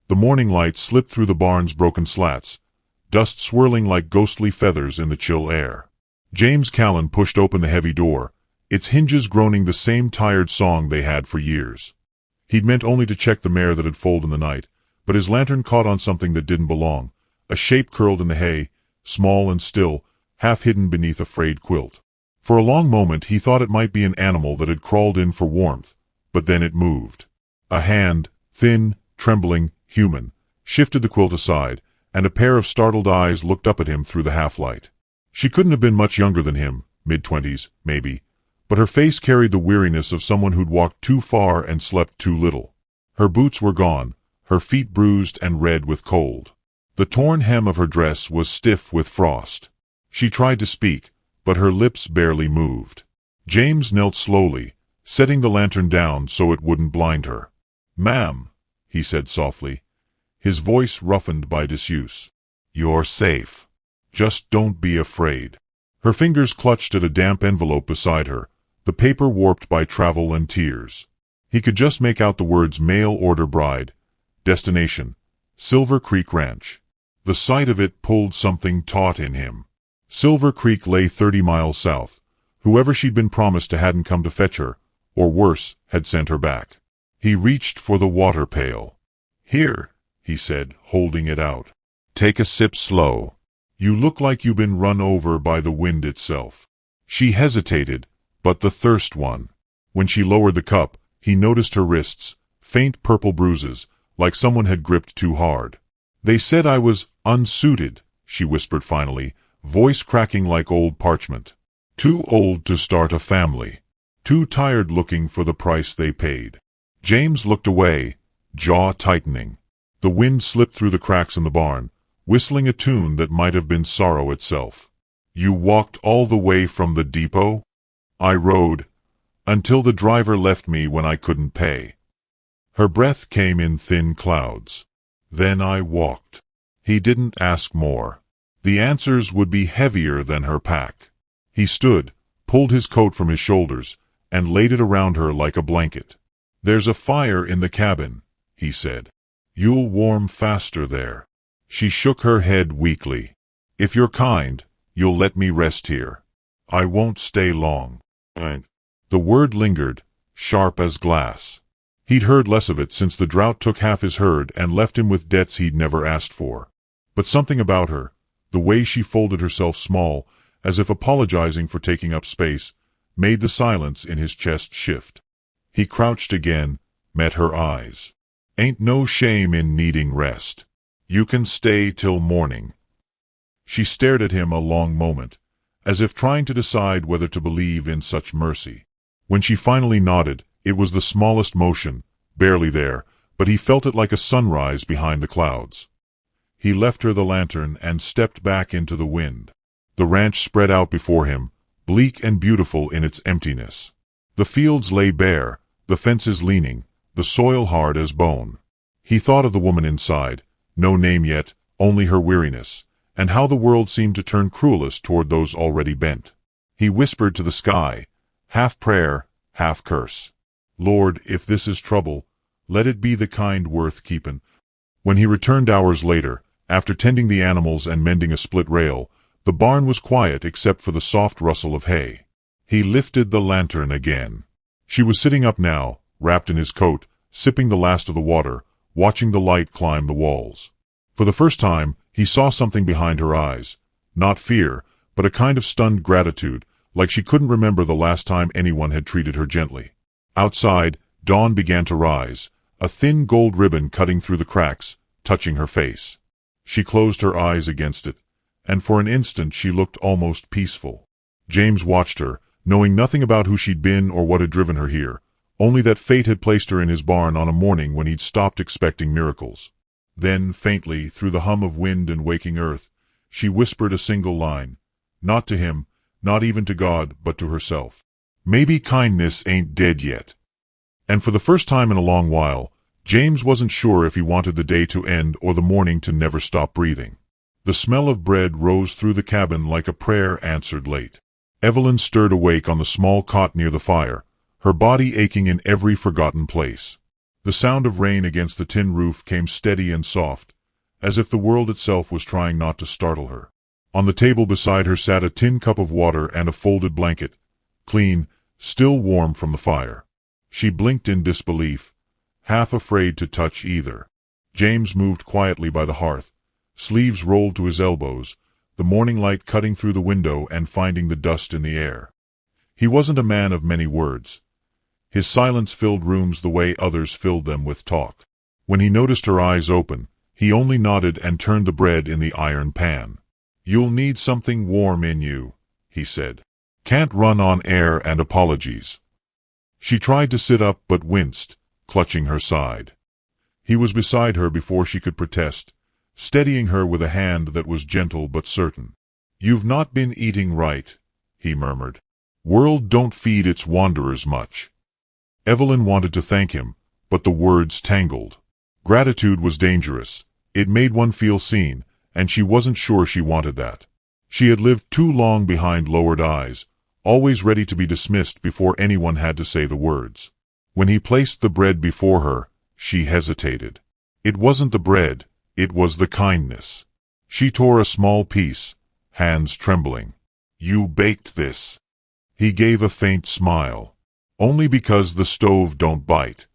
The morning light slipped through the barn's broken slats, dust swirling like ghostly feathers in the chill air. James Callan pushed open the heavy door, its hinges groaning the same tired song they had for years. He'd meant only to check the mare that had foaled in the night, but his lantern caught on something that didn't belong, a shape curled in the hay, small and still, half hidden beneath a frayed quilt. For a long moment he thought it might be an animal that had crawled in for warmth, but then it moved. A hand, thin, trembling, human, shifted the quilt aside, and a pair of startled eyes looked up at him through the half-light. She couldn't have been much younger than him, mid-20s, maybe, but her face carried the weariness of someone who'd walked too far and slept too little. Her boots were gone, her feet bruised and red with cold. The torn hem of her dress was stiff with frost. She tried to speak, but her lips barely moved. James knelt slowly, setting the lantern down so it wouldn't blind her. "Ma'am," he said softly, his voice roughened by disuse. "You're safe. Just don't be afraid." Her fingers clutched at a damp envelope beside her, the paper warped by travel and tears. He could just make out the words mail order bride, destination, Silver Creek Ranch. The sight of it pulled something taut in him. Silver Creek lay 30 miles south. Whoever she'd been promised to hadn't come to fetch her, or worse, had sent her back. He reached for the water pail. "Here," he said, holding it out. "Take a sip slow. You look like you've been run over by the wind itself." She hesitated, but the thirst won. When she lowered the cup, he noticed her wrists, faint purple bruises, like someone had gripped too hard. "They said I was unsuited," she whispered finally, voice cracking like old parchment. "Too old to start a family. Too tired looking for the price they paid." James looked away, jaw tightening. The wind slipped through the cracks in the barn, whistling a tune that might have been sorrow itself. "You walked all the way from the depot?" "I rode, until the driver left me when I couldn't pay." Her breath came in thin clouds. "Then I walked." He didn't ask more. The answers would be heavier than her pack. He stood, pulled his coat from his shoulders, and laid it around her like a blanket. "There's a fire in the cabin," he said. "You'll warm faster there." She shook her head weakly. "If you're kind, you'll let me rest here. I won't stay long." The word lingered, sharp as glass. He'd heard less of it since the drought took half his herd and left him with debts he'd never asked for. But something about her, the way she folded herself small, as if apologizing for taking up space, made the silence in his chest shift. He crouched again, met her eyes. "Ain't no shame in needing rest. You can stay till morning." She stared at him a long moment, as if trying to decide whether to believe in such mercy. When she finally nodded, it was the smallest motion, barely there, but he felt it like a sunrise behind the clouds. He left her the lantern and stepped back into the wind. The ranch spread out before him, bleak and beautiful in its emptiness. The fields lay bare, the fences leaning, the soil hard as bone. He thought of the woman inside, no name yet, only her weariness, and how the world seemed to turn cruelest toward those already bent. He whispered to the sky, half prayer, half curse. "Lord, if this is trouble, let it be the kind worth keepin'." When he returned hours later, after tending the animals and mending a split rail, the barn was quiet except for the soft rustle of hay. He lifted the lantern again. She was sitting up now, wrapped in his coat, sipping the last of the water, watching the light climb the walls. For the first time, he saw something behind her eyes. Not fear, but a kind of stunned gratitude, like she couldn't remember the last time anyone had treated her gently. Outside, dawn began to rise, a thin gold ribbon cutting through the cracks, touching her face. She closed her eyes against it, and for an instant she looked almost peaceful. James watched her, knowing nothing about who she'd been or what had driven her here, only that fate had placed her in his barn on a morning when he'd stopped expecting miracles. Then, faintly, through the hum of wind and waking earth, she whispered a single line. Not to him, not even to God, but to herself. "Maybe kindness ain't dead yet." And for the first time in a long while, James wasn't sure if he wanted the day to end or the morning to never stop breathing. The smell of bread rose through the cabin like a prayer answered late. Evelyn stirred awake on the small cot near the fire, her body aching in every forgotten place. The sound of rain against the tin roof came steady and soft, as if the world itself was trying not to startle her. On the table beside her sat a tin cup of water and a folded blanket, clean, still warm from the fire. She blinked in disbelief, half afraid to touch either. James moved quietly by the hearth, sleeves rolled to his elbows, the morning light cutting through the window and finding the dust in the air. He wasn't a man of many words. His silence filled rooms the way others filled them with talk. When he noticed her eyes open, he only nodded and turned the bread in the iron pan. "You'll need something warm in you," he said. "Can't run on air and apologies." She tried to sit up but winced, clutching her side. He was beside her before she could protest, steadying her with a hand that was gentle but certain. "You've not been eating right," he murmured. "World don't feed its wanderers much." Evelyn wanted to thank him, but the words tangled. Gratitude was dangerous. It made one feel seen, and she wasn't sure she wanted that. She had lived too long behind lowered eyes, always ready to be dismissed before anyone had to say the words. When he placed the bread before her, she hesitated. It wasn't the bread, it was the kindness. She tore a small piece, hands trembling. "You baked this." He gave a faint smile. "Only because the stove don't bite."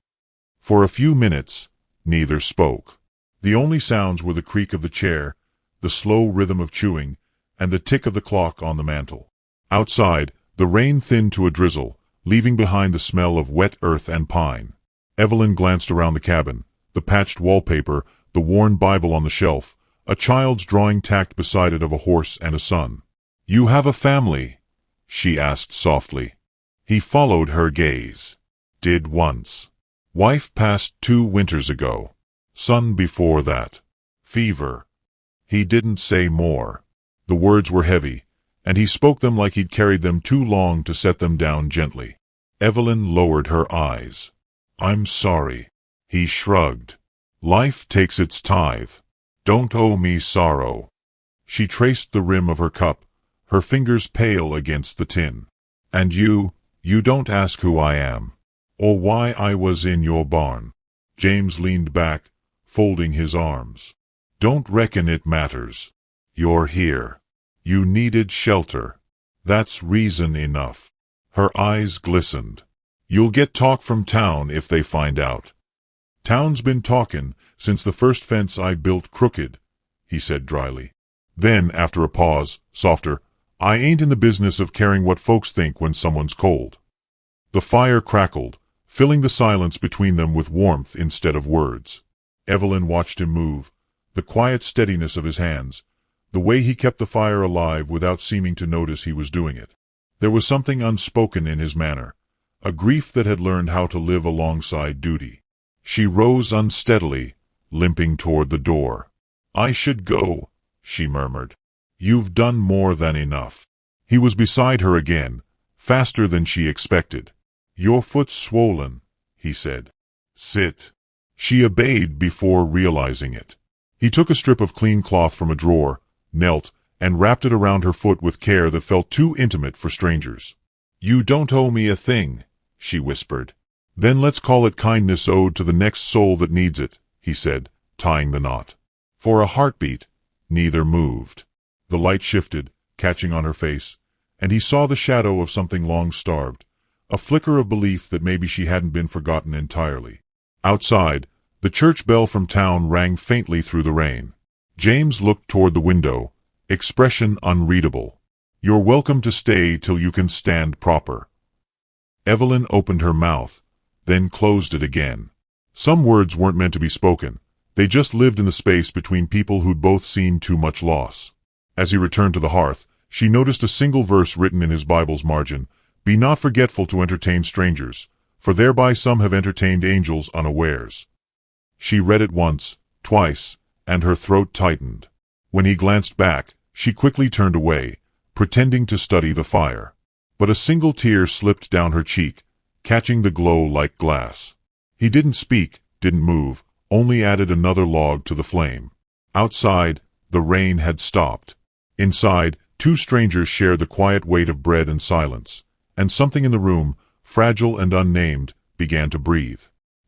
For a few minutes, neither spoke. The only sounds were the creak of the chair, the slow rhythm of chewing, and the tick of the clock on the mantel. Outside, the rain thinned to a drizzle, leaving behind the smell of wet earth and pine. Evelyn glanced around the cabin, the patched wallpaper, the worn Bible on the shelf, a child's drawing tacked beside it of a horse and a sun. "You have a family?" she asked softly. He followed her gaze. "Did once. Wife passed 2 winters ago. Son before that. Fever." He didn't say more. The words were heavy, and he spoke them like he'd carried them too long to set them down gently. Evelyn lowered her eyes. "I'm sorry." He shrugged. "Life takes its tithe. Don't owe me sorrow." She traced the rim of her cup, her fingers pale against the tin. "And you don't ask who I am, or why I was in your barn." James leaned back, folding his arms. "Don't reckon it matters. You're here. You needed shelter. That's reason enough." Her eyes glistened. "You'll get talk from town if they find out." "Town's been talkin' since the first fence I built crooked," he said dryly. Then, after a pause, softer, "I ain't in the business of caring what folks think when someone's cold." The fire crackled, filling the silence between them with warmth instead of words. Evelyn watched him move, the quiet steadiness of his hands, the way he kept the fire alive without seeming to notice he was doing it. There was something unspoken in his manner, a grief that had learned how to live alongside duty. She rose unsteadily, limping toward the door. "I should go," she murmured. "You've done more than enough." He was beside her again, faster than she expected. "Your foot's swollen," he said. "Sit." She obeyed before realizing it. He took a strip of clean cloth from a drawer, knelt, and wrapped it around her foot with care that felt too intimate for strangers. "You don't owe me a thing," she whispered. "Then let's call it kindness owed to the next soul that needs it," he said, tying the knot. For a heartbeat, neither moved. The light shifted, catching on her face, and he saw the shadow of something long starved, a flicker of belief that maybe she hadn't been forgotten entirely. Outside, the church bell from town rang faintly through the rain. James looked toward the window, expression unreadable. "You're welcome to stay till you can stand proper." Evelyn opened her mouth, then closed it again. Some words weren't meant to be spoken. They just lived in the space between people who'd both seen too much loss. As he returned to the hearth, she noticed a single verse written in his Bible's margin, "Be not forgetful to entertain strangers, for thereby some have entertained angels unawares." She read it once, twice, and her throat tightened. When he glanced back, she quickly turned away, pretending to study the fire. But a single tear slipped down her cheek, catching the glow like glass. He didn't speak, didn't move, only added another log to the flame. Outside, the rain had stopped. Inside, 2 strangers shared the quiet weight of bread and silence, and something in the room, fragile and unnamed, began to breathe.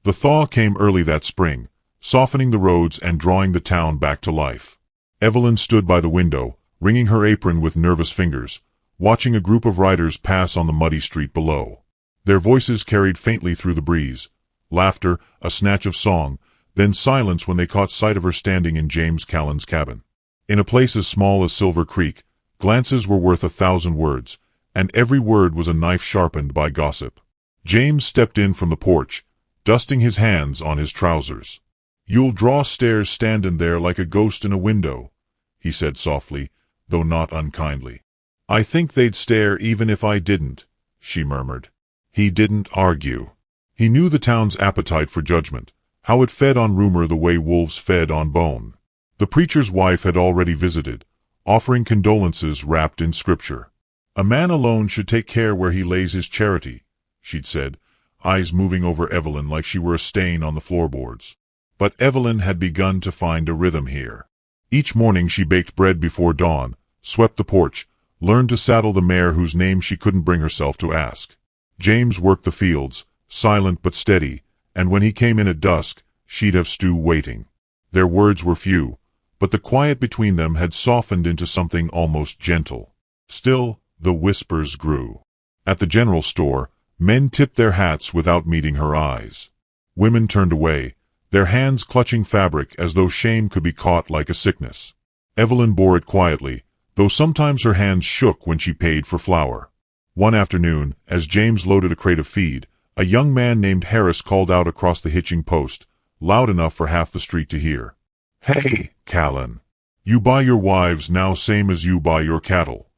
The thaw came early that spring, softening the roads and drawing the town back to life. Evelyn stood by the window, wringing her apron with nervous fingers, watching a group of riders pass on the muddy street below. Their voices carried faintly through the breeze, laughter, a snatch of song, then silence when they caught sight of her standing in James Callan's cabin. In a place as small as Silver Creek, glances were worth 1,000 words, and every word was a knife sharpened by gossip. James stepped in from the porch, dusting his hands on his trousers. "You'll draw stares standin' there like a ghost in a window," he said softly, though not unkindly. "I think they'd stare even if I didn't," she murmured. He didn't argue. He knew the town's appetite for judgment, how it fed on rumor the way wolves fed on bone. The preacher's wife had already visited, offering condolences wrapped in scripture. "A man alone should take care where he lays his charity," she'd said, eyes moving over Evelyn like she were a stain on the floorboards. But Evelyn had begun to find a rhythm here. Each morning she baked bread before dawn, swept the porch, learned to saddle the mare whose name she couldn't bring herself to ask. James worked the fields, silent but steady, and when he came in at dusk, she'd have stew waiting. Their words were few, but the quiet between them had softened into something almost gentle. Still, the whispers grew. At the general store, men tipped their hats without meeting her eyes. Women turned away, their hands clutching fabric as though shame could be caught like a sickness. Evelyn bore it quietly, though sometimes her hands shook when she paid for flour. One afternoon, as James loaded a crate of feed, a young man named Harris called out across the hitching post, loud enough for half the street to hear. "Hey, Callan! You buy your wives now same as you buy your cattle."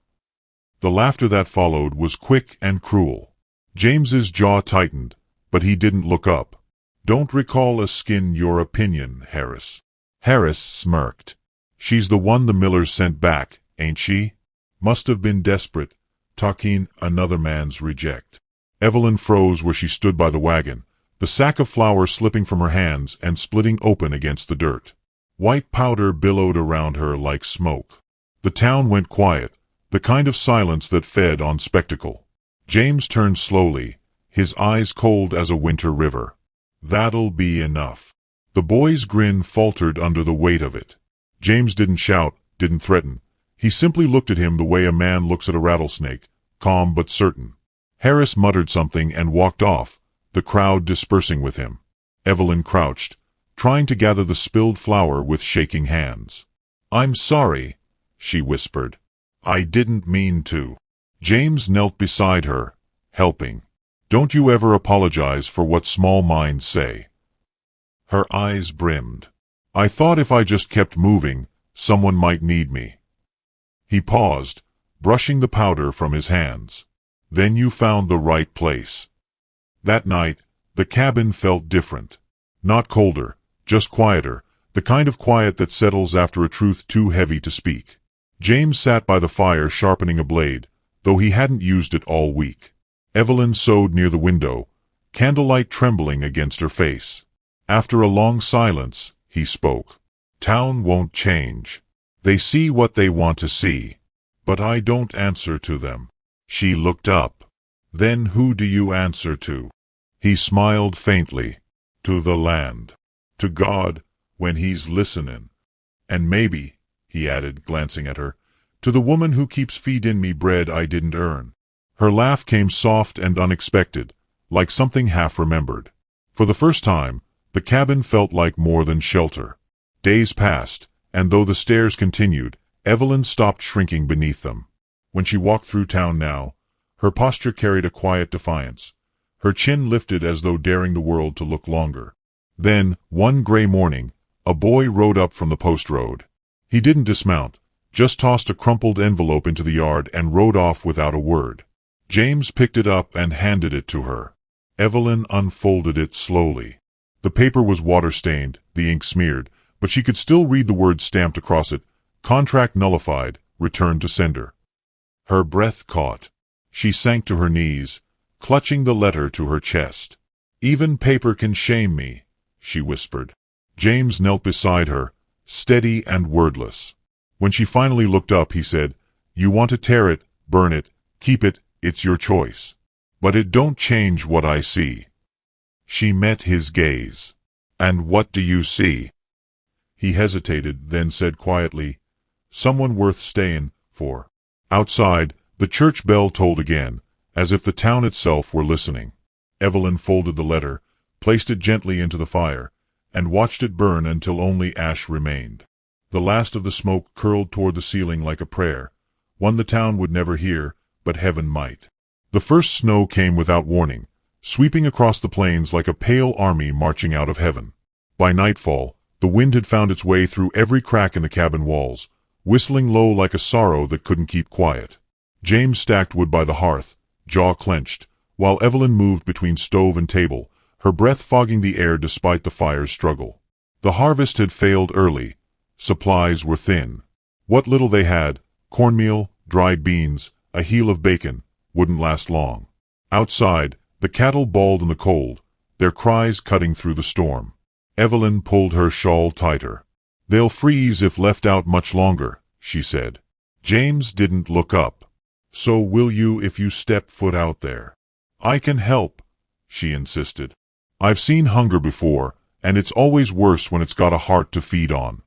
The laughter that followed was quick and cruel. James's jaw tightened, but he didn't look up. "Don't recall a skin your opinion, Harris." Harris smirked. "She's the one the Millers sent back, ain't she? Must have been desperate, talking another man's reject." Evelyn froze where she stood by the wagon, the sack of flour slipping from her hands and splitting open against the dirt. White powder billowed around her like smoke. The town went quiet, the kind of silence that fed on spectacle. James turned slowly, his eyes cold as a winter river. "That'll be enough." The boy's grin faltered under the weight of it. James didn't shout, didn't threaten. He simply looked at him the way a man looks at a rattlesnake, calm but certain. Harris muttered something and walked off, the crowd dispersing with him. Evelyn crouched, trying to gather the spilled flour with shaking hands. "I'm sorry," she whispered. "I didn't mean to." James knelt beside her, helping. "Don't you ever apologize for what small minds say." Her eyes brimmed. "I thought if I just kept moving, someone might need me." He paused, brushing the powder from his hands. "Then you found the right place." That night, the cabin felt different. Not colder, just quieter, the kind of quiet that settles after a truth too heavy to speak. James sat by the fire sharpening a blade, though he hadn't used it all week. Evelyn sewed near the window, candlelight trembling against her face. After a long silence, he spoke. "Town won't change. They see what they want to see. But I don't answer to them." She looked up. "Then who do you answer to?" He smiled faintly. "To the land. To God, when he's listenin'. And maybe," he added, glancing at her, "to the woman who keeps feedin' me bread I didn't earn." Her laugh came soft and unexpected, like something half-remembered. For the first time, the cabin felt like more than shelter. Days passed, and though the stares continued, Evelyn stopped shrinking beneath them. When she walked through town now, her posture carried a quiet defiance. Her chin lifted as though daring the world to look longer. Then, one gray morning, a boy rode up from the post road. He didn't dismount, just tossed a crumpled envelope into the yard and rode off without a word. James picked it up and handed it to her. Evelyn unfolded it slowly. The paper was water-stained, the ink smeared, but she could still read the words stamped across it: "Contract nullified, return to sender." Her breath caught. She sank to her knees, clutching the letter to her chest. "Even paper can shame me," she whispered. James knelt beside her, steady and wordless. When she finally looked up, he said, "You want to tear it, burn it, keep it, it's your choice. But it don't change what I see." She met his gaze. "And what do you see?" He hesitated, then said quietly, "Someone worth staying for." Outside, the church bell tolled again, as if the town itself were listening. Evelyn folded the letter, placed it gently into the fire, and watched it burn until only ash remained. The last of the smoke curled toward the ceiling like a prayer, one the town would never hear, but heaven might. The first snow came without warning, sweeping across the plains like a pale army marching out of heaven. By nightfall, the wind had found its way through every crack in the cabin walls, whistling low like a sorrow that couldn't keep quiet. James stacked wood by the hearth, jaw clenched, while Evelyn moved between stove and table, her breath fogging the air despite the fire's struggle. The harvest had failed early. Supplies were thin. What little they had, cornmeal, dried beans, a heel of bacon, wouldn't last long. Outside, the cattle bawled in the cold, their cries cutting through the storm. Evelyn pulled her shawl tighter. "They'll freeze if left out much longer," she said. James didn't look up. "So will you if you step foot out there?" "I can help," she insisted. "I've seen hunger before, and it's always worse when it's got a heart to feed on."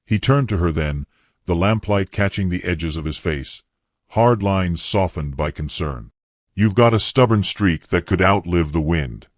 He turned to her then, the lamplight catching the edges of his face, hard lines softened by concern. "You've got a stubborn streak that could outlive the wind."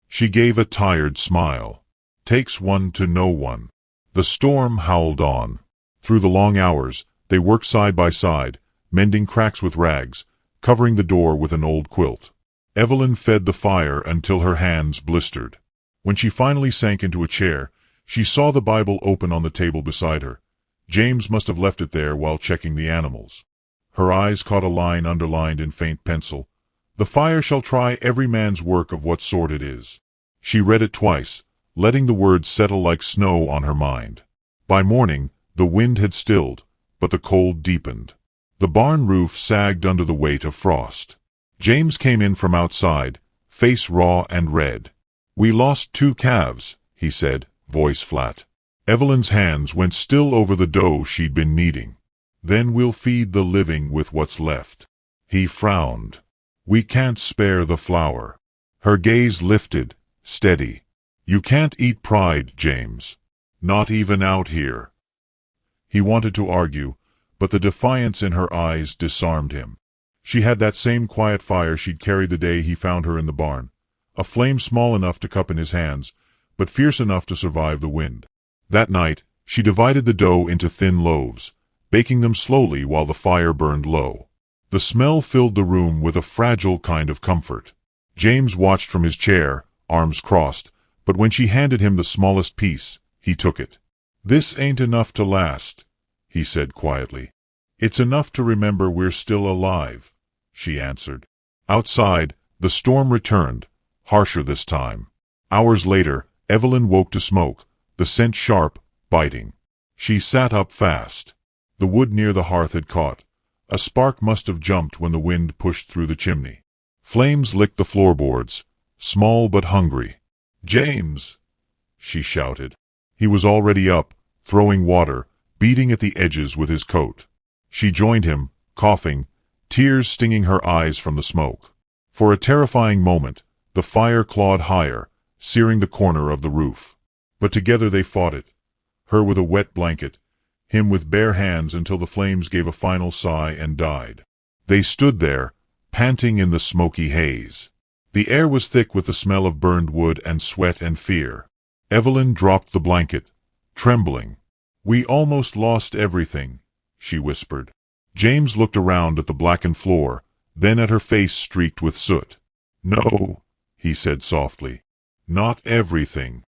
She gave a tired smile. "Takes one to know one." The storm howled on. Through the long hours, they worked side by side, mending cracks with rags, covering the door with an old quilt. Evelyn fed the fire until her hands blistered. When she finally sank into a chair, she saw the Bible open on the table beside her. James must have left it there while checking the animals. Her eyes caught a line underlined in faint pencil. "The fire shall try every man's work of what sort it is." She read it twice, letting the words settle like snow on her mind. By morning, the wind had stilled, but the cold deepened. The barn roof sagged under the weight of frost. James came in from outside, face raw and red. "We lost 2 calves," he said, voice flat. Evelyn's hands went still over the dough she'd been kneading. "Then we'll feed the living with what's left." He frowned. "We can't spare the flour." Her gaze lifted, steady. "You can't eat pride, James. Not even out here." He wanted to argue, but the defiance in her eyes disarmed him. She had that same quiet fire she'd carried the day he found her in the barn, a flame small enough to cup in his hands, but fierce enough to survive the wind. That night, she divided the dough into thin loaves, baking them slowly while the fire burned low. The smell filled the room with a fragile kind of comfort. James watched from his chair, arms crossed, but when she handed him the smallest piece, he took it. "This ain't enough to last," he said quietly. "It's enough to remember we're still alive," she answered. Outside, the storm returned, harsher this time. Hours later, Evelyn woke to smoke, the scent sharp, biting. She sat up fast. The wood near the hearth had caught. A spark must have jumped when the wind pushed through the chimney. Flames licked the floorboards, small but hungry. "James!" she shouted. He was already up, throwing water, beating at the edges with his coat. She joined him, coughing, tears stinging her eyes from the smoke. For a terrifying moment, the fire clawed higher, searing the corner of the roof. But together they fought it, her with a wet blanket, him with bare hands until the flames gave a final sigh and died. They stood there, panting in the smoky haze. The air was thick with the smell of burned wood and sweat and fear. Evelyn dropped the blanket, trembling. "We almost lost everything," she whispered. James looked around at the blackened floor, then at her face streaked with soot. "No," he said softly. "Not everything."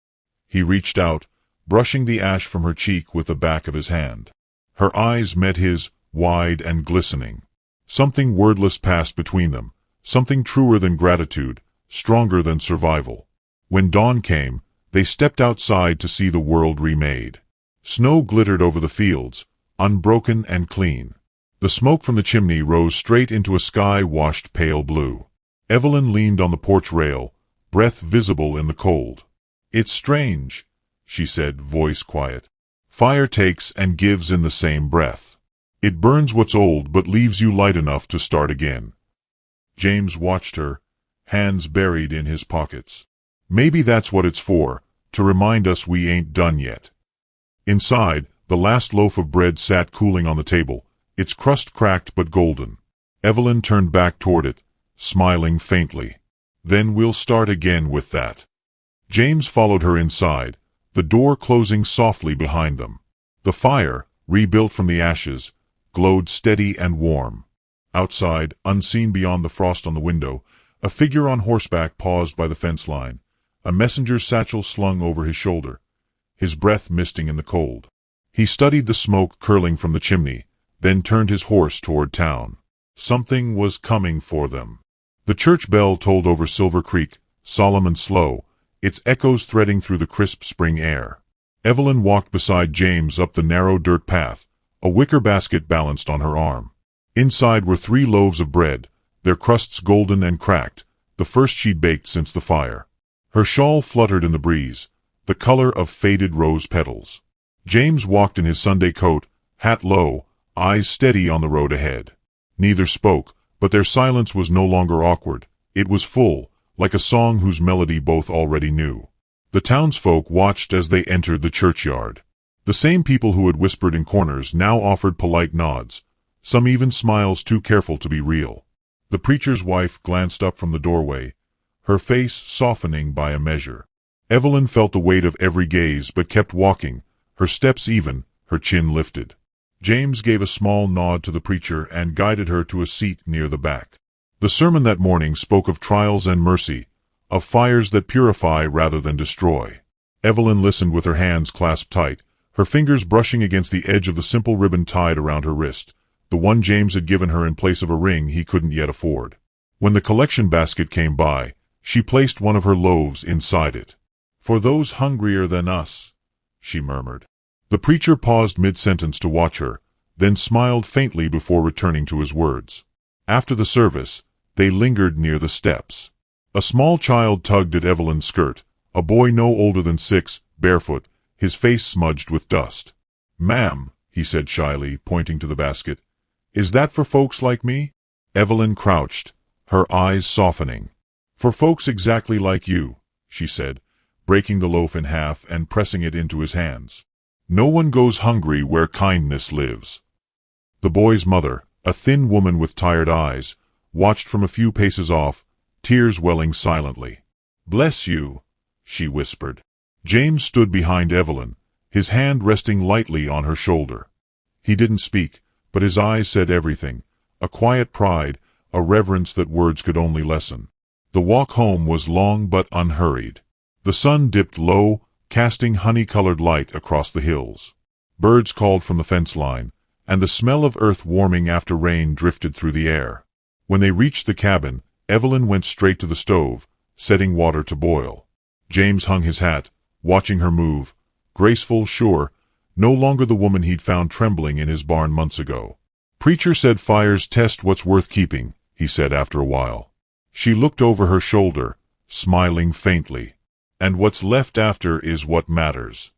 He reached out, brushing the ash from her cheek with the back of his hand. Her eyes met his, wide and glistening. Something wordless passed between them, something truer than gratitude, stronger than survival. When dawn came, they stepped outside to see the world remade. Snow glittered over the fields, unbroken and clean. The smoke from the chimney rose straight into a sky washed pale blue. Evelyn leaned on the porch rail, breath visible in the cold. "It's strange," she said, voice quiet. "Fire takes and gives in the same breath. It burns what's old but leaves you light enough to start again." James watched her, hands buried in his pockets. Maybe that's what it's for, to remind us we ain't done yet. Inside, the last loaf of bread sat cooling on the table, its crust cracked but golden. Evelyn turned back toward it, smiling faintly. Then we'll start again with that. James followed her inside, the door closing softly behind them. The fire, rebuilt from the ashes, glowed steady and warm. Outside, unseen beyond the frost on the window, a figure on horseback paused by the fence line, a messenger's satchel slung over his shoulder, his breath misting in the cold. He studied the smoke curling from the chimney, then turned his horse toward town. Something was coming for them. The church bell tolled over Silver Creek, solemn and slow, its echoes threading through the crisp spring air. Evelyn walked beside James up the narrow dirt path, a wicker basket balanced on her arm. Inside were 3 loaves of bread, their crusts golden and cracked, the first she'd baked since the fire. Her shawl fluttered in the breeze, the color of faded rose petals. James walked in his Sunday coat, hat low, eyes steady on the road ahead. Neither spoke, but their silence was no longer awkward. It was full, like a song whose melody both already knew. The townsfolk watched as they entered the churchyard. The same people who had whispered in corners now offered polite nods, some even smiles too careful to be real. The preacher's wife glanced up from the doorway, her face softening by a measure. Evelyn felt the weight of every gaze but kept walking, her steps even, her chin lifted. James gave a small nod to the preacher and guided her to a seat near the back. The sermon that morning spoke of trials and mercy, of fires that purify rather than destroy. Evelyn listened with her hands clasped tight, her fingers brushing against the edge of the simple ribbon tied around her wrist, the one James had given her in place of a ring he couldn't yet afford. When the collection basket came by, she placed one of her loaves inside it. "For those hungrier than us," she murmured. The preacher paused mid-sentence to watch her, then smiled faintly before returning to his words. After the service, they lingered near the steps. A small child tugged at Evelyn's skirt, a boy no older than 6, barefoot, his face smudged with dust. "Ma'am," he said shyly, pointing to the basket, "is that for folks like me?" Evelyn crouched, her eyes softening. "For folks exactly like you," she said, breaking the loaf in half and pressing it into his hands. "No one goes hungry where kindness lives." The boy's mother, a thin woman with tired eyes, watched from a few paces off, tears welling silently. "Bless you," she whispered. James stood behind Evelyn, his hand resting lightly on her shoulder. He didn't speak, but his eyes said everything, a quiet pride, a reverence that words could only lessen. The walk home was long but unhurried. The sun dipped low, casting honey-colored light across the hills. Birds called from the fence line, and the smell of earth warming after rain drifted through the air. When they reached the cabin, Evelyn went straight to the stove, setting water to boil. James hung his hat, watching her move, graceful, sure, no longer the woman he'd found trembling in his barn months ago. "Preacher said fires test what's worth keeping," he said after a while. She looked over her shoulder, smiling faintly. "And what's left after is what matters."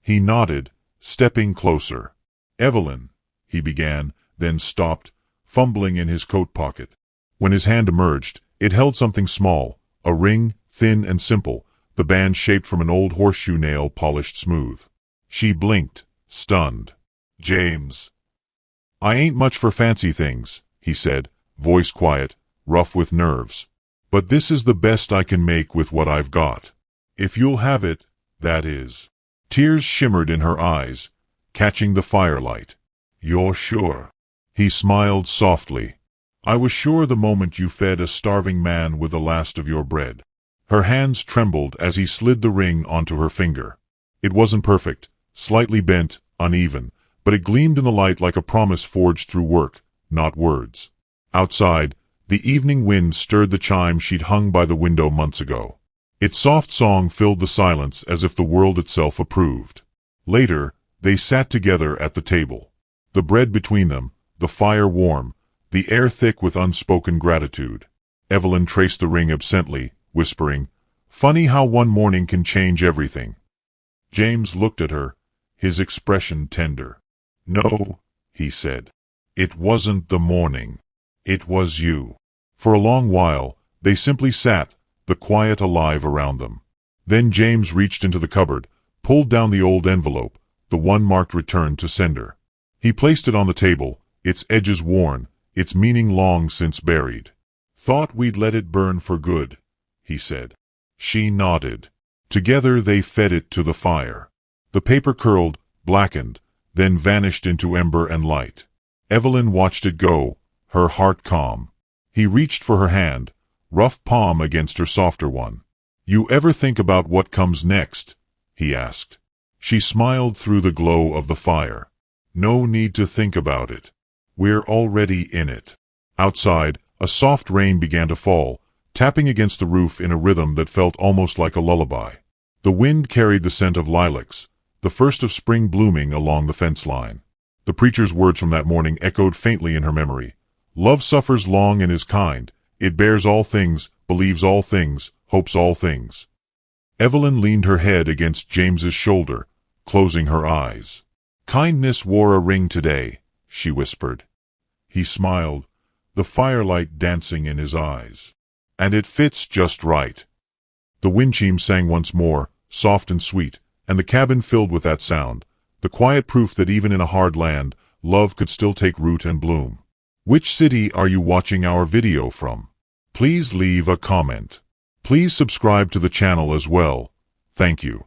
He nodded, stepping closer. "Evelyn," he began, then stopped, fumbling in his coat pocket. When his hand emerged, it held something small, a ring, thin and simple, the band shaped from an old horseshoe nail polished smooth. She blinked, stunned. "James." "I ain't much for fancy things," he said, voice quiet, rough with nerves. "But this is the best I can make with what I've got. If you'll have it, that is." Tears shimmered in her eyes, catching the firelight. "You're sure?" He smiled softly. "I was sure the moment you fed a starving man with the last of your bread." Her hands trembled as he slid the ring onto her finger. It wasn't perfect, slightly bent, uneven, but it gleamed in the light like a promise forged through work, not words. Outside, the evening wind stirred the chime she'd hung by the window months ago. Its soft song filled the silence as if the world itself approved. Later, they sat together at the table. The bread between them, the fire warm, the air thick with unspoken gratitude. Evelyn traced the ring absently, whispering, "Funny how one morning can change everything." James looked at her, his expression tender. "No," he said. "It wasn't the morning. It was you." For a long while, They simply sat, the quiet alive around them. Then James reached into the cupboard, pulled down the old envelope, the one marked return to sender. He placed it on the table, its edges worn, its meaning long since buried. "Thought we'd let it burn for good," he said. She nodded. Together they fed it to the fire. The paper curled, blackened, then vanished into ember and light. Evelyn watched it go, her heart calm. He reached for her hand, rough palm against her softer one. "You ever think about what comes next?" he asked. She smiled through the glow of the fire. "No need to think about it. We're already in it." Outside, a soft rain began to fall, tapping against the roof in a rhythm that felt almost like a lullaby. The wind carried the scent of lilacs, the first of spring blooming along the fence line. The preacher's words from that morning echoed faintly in her memory. "Love suffers long and is kind. It bears all things, believes all things, hopes all things." Evelyn leaned her head against James's shoulder, closing her eyes. "Kindness wore a ring today," she whispered. He smiled, the firelight dancing in his eyes. "And it fits just right." The wind chimes sang once more, soft and sweet, and the cabin filled with that sound, the quiet proof that even in a hard land, love could still take root and bloom. Which city are you watching our video from? Please leave a comment. Please subscribe to the channel as well. Thank you.